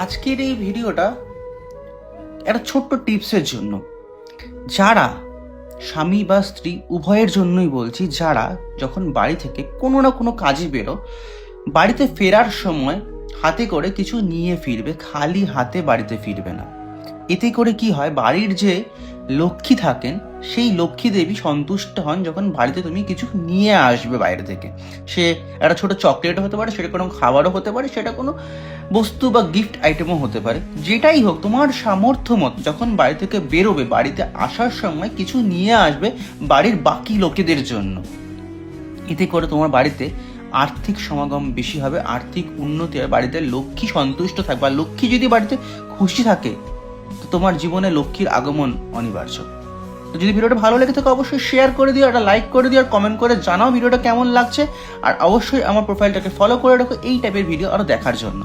আজকের এই ভিডিওটা একটা ছোট্ট টিপসের জন্য, যারা স্বামী বা স্ত্রী উভয়ের জন্যই বলছি, যারা যখন বাড়ি থেকে কোনো না কোনো কাজে বেরো, বাড়িতে ফেরার সময় হাতে করে কিছু নিয়ে ফিরবে, খালি হাতে বাড়িতে ফিরবে না। এতে করে কি হয়, বাড়ির যে লক্ষ্মী থাকেন সেই লক্ষ্মী দেবী সন্তুষ্ট হন যখন বাড়িতে তুমি কিছু নিয়ে আসবে বাইরে থেকে। সে একটা ছোট চকলেটও হতে পারে, সেটা কোনো খাবারও হতে পারে, সেটা কোনো বস্তু বা গিফট আইটেমও হতে পারে। যেটাই হোক, তোমার সামর্থ্য মতো যখন বাড়ি থেকে বেরোবে, বাড়িতে আসার সময় কিছু নিয়ে আসবে বাড়ির বাকি লোকেদের জন্য। এতে করে তোমার বাড়িতে আর্থিক সমাগম বেশি হবে, আর্থিক উন্নতি হবে, বাড়িতে লক্ষ্মী সন্তুষ্ট থাকবে। আর লক্ষ্মী যদি বাড়িতে খুশি থাকে, তো তোমার জীবনে লক্ষ্মীর আগমন অনিবার্য। তো যদি ভিডিওটা ভালো লেগে থাকে অবশ্যই শেয়ার করে দিও, একটা লাইক করে দিও, আর কমেন্ট করে জানাও ভিডিওটা কেমন লাগছে। আর অবশ্যই আমার প্রোফাইলটাকে ফলো করে রাখো এই টাইপের ভিডিও আরও দেখার জন্য।